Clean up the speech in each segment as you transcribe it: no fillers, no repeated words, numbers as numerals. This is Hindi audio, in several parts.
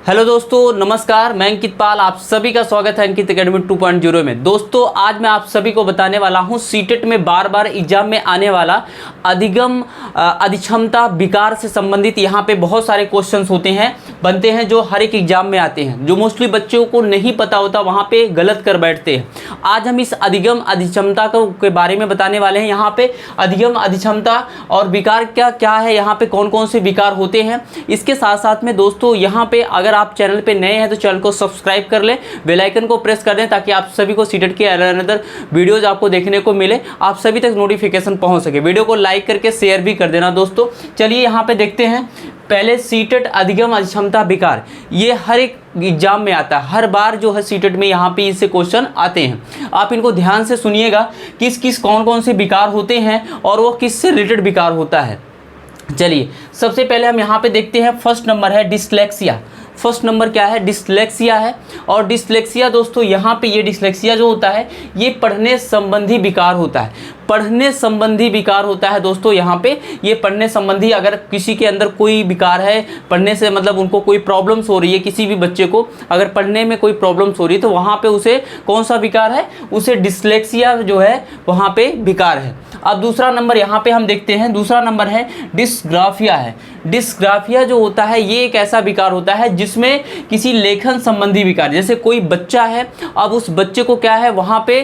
हेलो दोस्तों, नमस्कार। मैं अंकित पाल, आप सभी का स्वागत है अंकित एकेडमी 2.0 में। दोस्तों, आज मैं आप सभी को बताने वाला हूं सीटेट में बार बार एग्जाम में आने वाला अधिगम अधिक्षमता विकार से संबंधित यहाँ पे बहुत सारे क्वेश्चंस होते हैं, बनते हैं, जो हर एक एग्जाम में आते हैं, जो मोस्टली बच्चों को नहीं पता होता, वहाँ पे गलत कर बैठते हैं। आज हम इस अधिगम अधिक्षमता के बारे में बताने वाले हैं। यहाँ पे अधिगम अधिक्षमता और विकार क्या है, यहाँ पे कौन कौन से विकार होते हैं। इसके साथ साथ में दोस्तों, यहाँ पे अगर आप चैनल पे नए हैं तो चैनल को सब्सक्राइब कर लें, बेल आइकन को प्रेस कर दें, ताकि आप सभी को सीटेट के अनदर वीडियोज आपको देखने को मिले, आप सभी तक नोटिफिकेशन पहुंच सके। वीडियो को लाइक करके शेयर भी कर देना दोस्तों। चलिए यहाँ पे देखते हैं। पहले सीटेट अधिगम अधिक्षमता विकार, ये हर एक एग्जाम में आता है, हर बार जो है सीटेट में यहाँ पे इससे क्वेश्चन आते हैं। आप इनको ध्यान से सुनिएगा, किस कौन कौन से विकार होते हैं और वो किससे रिलेटेड विकार होता है। चलिए सबसे पहले हम यहाँ पे देखते हैं। फर्स्ट नंबर है डिसलेक्सिया। फर्स्ट नंबर क्या है? डिसलेक्सिया है। और डिसलेक्सिया दोस्तों, यहाँ पे ये डिसलेक्सिया जो होता है ये पढ़ने संबंधी विकार होता है। पढ़ने संबंधी विकार होता है दोस्तों। यहाँ पे ये पढ़ने संबंधी, अगर किसी के अंदर कोई विकार है, पढ़ने से मतलब उनको कोई प्रॉब्लम्स हो रही है, किसी भी बच्चे को अगर पढ़ने में कोई प्रॉब्लम्स हो रही है तो वहाँ पे उसे कौन सा विकार है? उसे डिसलेक्सिया जो है वहाँ पे विकार है। अब दूसरा नंबर यहाँ पे हम देखते हैं। दूसरा नंबर है डिस्ग्राफिया है। डिस्ग्राफिया जो होता है ये एक ऐसा विकार होता है जिसमें किसी लेखन संबंधी विकार, जैसे कोई बच्चा है, अब उस बच्चे को क्या है वहाँ पे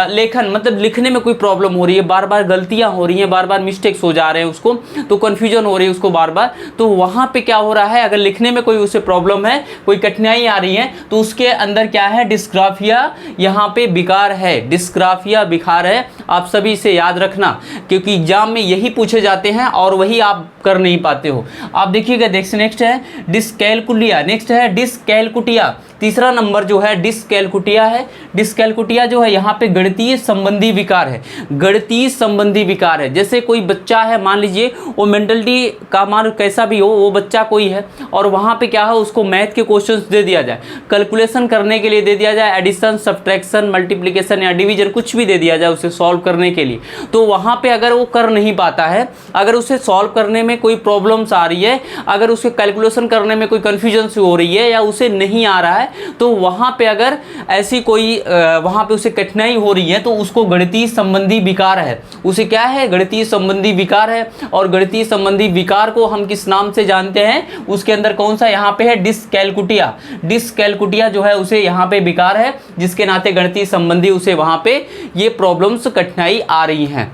लेखन मतलब लिखने में कोई प्रॉब्लम हो रही है, बार बार गलतियाँ हो रही हैं, बार बार मिस्टेक्स हो जा रहे हैं उसको, तो कन्फ्यूजन हो रही है उसको बार बार, तो वहाँ पे क्या हो रहा है, अगर लिखने में कोई उसे प्रॉब्लम है, कोई कठिनाई आ रही है, तो उसके अंदर क्या है? डिस्ग्राफिया यहाँ पे विकार है। डिस्ग्राफिया विकार है। आप सभी इसे याद रखना, क्योंकि एग्जाम में यही पूछे जाते हैं और वही आप कर नहीं पाते हो। आप देखिएगा, नेक्स्ट है डिस्कैलकुलिया। नेक्स्ट है डिस्कैलकुटिया। तीसरा नंबर जो है डिस्कैलकुटिया है। डिस्कैलकुटिया जो है यहाँ पे गणितीय संबंधी विकार है। गणितीय संबंधी विकार है। जैसे कोई बच्चा है, मान लीजिए वो मेंटलिटी का मान कैसा भी हो, वो बच्चा कोई है और वहाँ पे क्या है, उसको मैथ के क्वेश्चंस दे दिया जाए, कैलकुलेशन करने के लिए दे दिया जाए, एडिशन, सब्ट्रैक्शन, मल्टीप्लिकेशन या डिवीजन कुछ भी दे दिया जाए उसे सॉल्व करने के लिए, तो वहाँ पे अगर वो कर नहीं पाता है, अगर उसे सॉल्व करने में कोई प्रॉब्लम्स आ रही है, अगर उसे कैलकुलेशन करने में कोई कन्फ्यूजन हो रही है या उसे नहीं आ रहा है, तो वहाँ पे अगर ऐसी कोई वहाँ पे उसे कठिनाई हो रही है तो उसको गणितीय संबंधी विकार है। उसे क्या है? गणितीय संबंधी विकार है। और गणितीय संबंधी विकार को हम किस नाम से जानते हैं? उसके अंदर कौन सा यहाँ पे है? डिस्कैलकुटिया। डिस्कैलकुटिया जो है उसे यहाँ पे विकार है, जिसके नाते गणितीय संबंधी उसे वहाँ पे ये प्रॉब्लम्स कठिनाई आ रही हैं।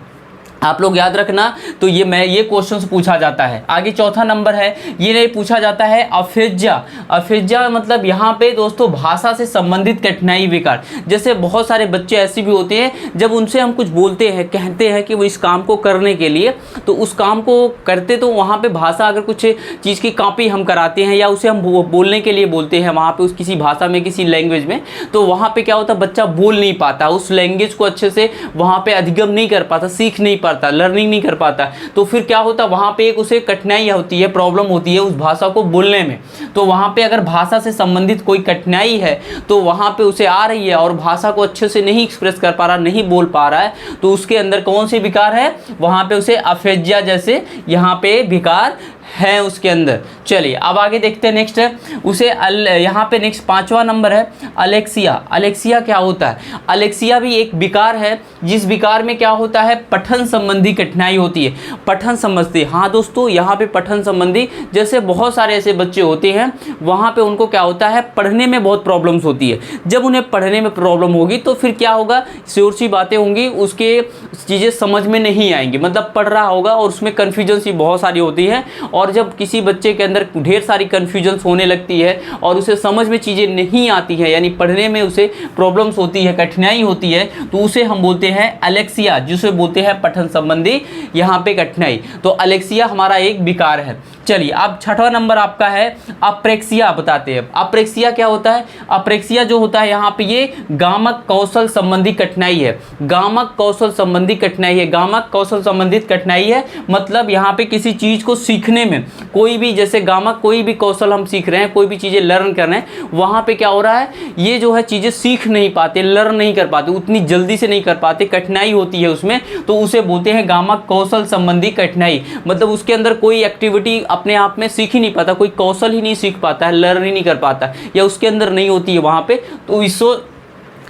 आप लोग याद रखना। तो ये क्वेश्चन पूछा जाता है। आगे चौथा नंबर है, ये नहीं पूछा जाता है अफेज्या। अफेज्या मतलब यहाँ पे दोस्तों भाषा से संबंधित कठिनाई विकार। जैसे बहुत सारे बच्चे ऐसे भी होते हैं, जब उनसे हम कुछ बोलते हैं, कहते हैं कि वो इस काम को करने के लिए, तो उस काम को करते, तो वहाँ पे भाषा, अगर कुछ चीज़ की कॉपी हम कराते हैं या उसे हम बोलने के लिए बोलते हैं वहाँ पे उस किसी भाषा में, किसी लैंग्वेज में, तो वहाँ पे क्या होता है, बच्चा बोल नहीं पाता, उस लैंग्वेज को अच्छे से वहाँ पे अधिगम नहीं कर पाता, सीख नहीं पाता, लर्निंग नहीं कर पाता, तो फिर क्या होता है, वहां पे एक उसे कठिनाई होती है, प्रॉब्लम होती है उस भाषा को बोलने में। तो वहां पे अगर भाषा से संबंधित कोई कठिनाई है तो वहां पे उसे आ रही है और भाषा को अच्छे से नहीं एक्सप्रेस कर पा रहा, नहीं बोल पा रहा है, तो उसके अंदर कौन सी विकार है? वहां पे उसे अफेज्या जैसे यहाँ पे विकार है उसके अंदर। चलिए अब आगे देखते हैं। नेक्स्ट है उसे यहाँ पे नेक्स्ट पांचवा नंबर है अलेक्सिया। अलेक्सिया क्या होता है? अलेक्सिया भी एक विकार है, जिस विकार में क्या होता है, पठन संबंधी कठिनाई होती है। पठन संबंधी, हाँ दोस्तों, यहाँ पे पठन संबंधी, जैसे बहुत सारे ऐसे बच्चे होते हैं, वहाँ पे उनको क्या होता है, पढ़ने में बहुत प्रॉब्लम्स होती है। जब उन्हें पढ़ने में प्रॉब्लम होगी तो फिर क्या होगा, श्योर सी बातें होंगी, उसके चीज़ें समझ में नहीं आएंगी, मतलब पढ़ रहा होगा और उसमें कन्फ्यूजन सी बहुत सारी होती है। और जब किसी बच्चे के अंदर ढेर सारी कन्फ्यूजन्स होने लगती है और उसे समझ में चीज़ें नहीं आती है, यानी पढ़ने में उसे प्रॉब्लम्स होती है, कठिनाई होती है, तो उसे हम बोलते हैं अलेक्सिया, जिसे बोलते हैं पठन संबंधी यहाँ पे कठिनाई। तो अलेक्सिया हमारा एक विकार है। चलिए अब छठवां नंबर आपका है अप्रेक्सिया। बताते हैं अप्रेक्सिया क्या होता है। अप्रेक्सिया जो होता है यहाँ पे ये गामक कौशल संबंधी कठिनाई है। गामक कौशल संबंधी कठिनाई है। गामक कौशल संबंधित कठिनाई है मतलब यहाँ पे किसी चीज़ को सीखने में, कोई भी जैसे गामक कोई भी कौशल हम सीख रहे हैं, कोई भी चीज़ें लर्न कर रहे हैं, वहाँ पे क्या हो रहा है, ये जो है चीज़ें सीख नहीं पाते, लर्न नहीं कर पाते, उतनी जल्दी से नहीं कर पाते, कठिनाई होती है उसमें, तो उसे बोलते हैं गामक कौशल संबंधी कठिनाई। मतलब उसके अंदर कोई एक्टिविटी अपने आप में सीख ही नहीं पाता, कोई कौशल ही नहीं सीख पाता है, लर्न ही नहीं कर पाता, या उसके अंदर नहीं होती है वहाँ पे, तो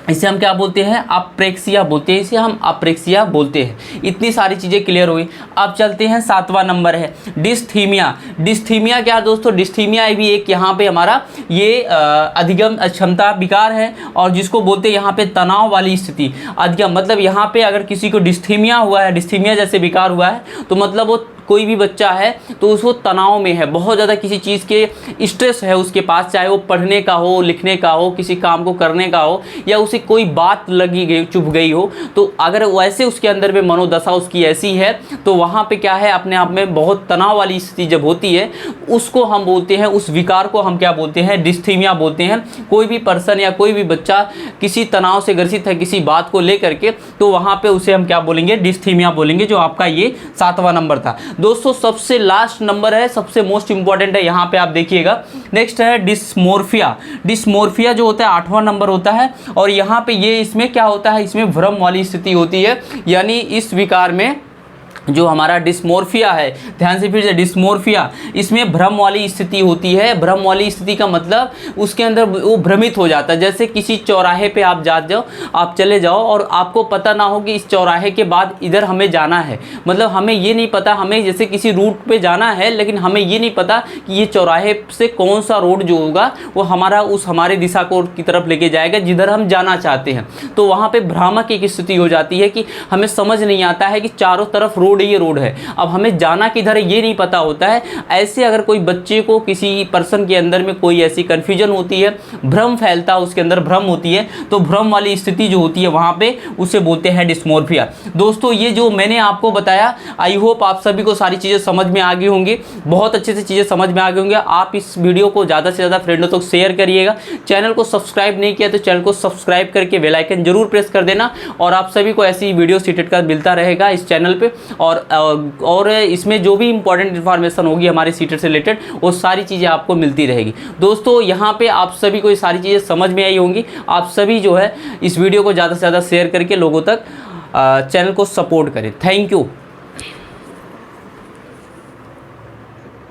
इसे हम क्या बोलते हैं, अप्रेक्सिया बोलते हैं, इसे हम अप्रेक्सिया बोलते हैं। इतनी सारी चीज़ें क्लियर हुई। अब चलते हैं 7वां नंबर है डिस्थीमिया। डिस्थीमिया क्या है दोस्तों, डिस्थीमिया भी एक यहाँ पे हमारा ये अधिगम क्षमता विकार है, और जिसको बोलते हैं यहाँ पे तनाव वाली स्थिति। अधिगम मतलब यहाँ पे अगर किसी को डिस्थीमिया हुआ है, डिस्थीमिया जैसे विकार हुआ है, तो मतलब वो कोई भी बच्चा है तो उसको तनाव में है, बहुत ज़्यादा किसी चीज़ के स्ट्रेस है उसके पास, चाहे वो पढ़ने का हो, लिखने का हो, किसी काम को करने का हो, या उसे कोई बात लगी गई, चुभ गई हो, तो अगर वैसे उसके अंदर में मनोदशा उसकी ऐसी है, तो वहाँ पे क्या है, अपने आप में बहुत तनाव वाली स्थिति जब होती है, उसको हम बोलते हैं, उस विकार को हम क्या बोलते हैं, डिस्थीमिया बोलते हैं। कोई भी पर्सन या कोई भी बच्चा किसी तनाव से ग्रसित है किसी बात को लेकर के, तो वहाँ पे उसे हम क्या बोलेंगे, डिस्थीमिया बोलेंगे, जो आपका ये 7वां नंबर था। दोस्तों सबसे लास्ट नंबर है, सबसे मोस्ट इंपॉर्टेंट है, यहाँ पे आप देखिएगा। नेक्स्ट है डिस्मोर्फिया। डिस्मोर्फिया जो होता है 8वां नंबर होता है, और यहाँ पे ये इसमें क्या होता है, इसमें भ्रम वाली स्थिति होती है, यानी इस विकार में जो हमारा डिस्मोर्फिया है, ध्यान से फिर से, डिस्मोर्फिया, इसमें भ्रम वाली स्थिति होती है। भ्रम वाली स्थिति का मतलब उसके अंदर वो भ्रमित हो जाता है। जैसे किसी चौराहे पे आप आप चले जाओ और आपको पता ना हो कि इस चौराहे के बाद इधर हमें जाना है, मतलब हमें ये नहीं पता, हमें जैसे किसी रूट पे जाना है, लेकिन हमें ये नहीं पता कि ये चौराहे से कौन सा रोड जो होगा वो हमारे दिशा को की तरफ लेके जाएगा जिधर हम जाना चाहते हैं। तो वहाँ पर भ्रामक एक स्थिति हो जाती है कि हमें समझ नहीं आता है कि चारों तरफ ये रोड है, अब हमें जाना किधर है ये नहीं पता होता है। ऐसे अगर कोई बच्चे को, किसी पर्सन के अंदर में कोई ऐसी कंफ्यूजन होती है, भ्रम फैलता है, उसके अंदर भ्रम होती है, तो भ्रम वाली स्थिति जो होती है वहां पे उसे बोलते हैं डिस्मोर्फिया। दोस्तों ये जो मैंने आपको बताया, आई होप आप सभी को सारी चीज़ें समझ में आ गई होंगी, बहुत अच्छे से चीज़ें समझ में आ गई होंगी। आप इस वीडियो को ज़्यादा से ज़्यादा फ्रेंडों तक शेयर करिएगा। चैनल को सब्सक्राइब नहीं किया तो चैनल को सब्सक्राइब करके बेल आइकन जरूर प्रेस कर देना, और आप सभी को ऐसी वीडियो सीटेट का मिलता रहेगा इस चैनल पे। और इसमें जो भी इंपॉर्टेंट इन्फॉर्मेशन होगी हमारे सीटेट से रिलेटेड, वो सारी चीज़ें आपको मिलती रहेगी। दोस्तों यहाँ पे आप सभी को ये सारी चीज़ें समझ में आई होंगी। आप सभी जो है इस वीडियो को ज़्यादा से ज़्यादा शेयर करके लोगों तक चैनल को सपोर्ट करें। Thank you.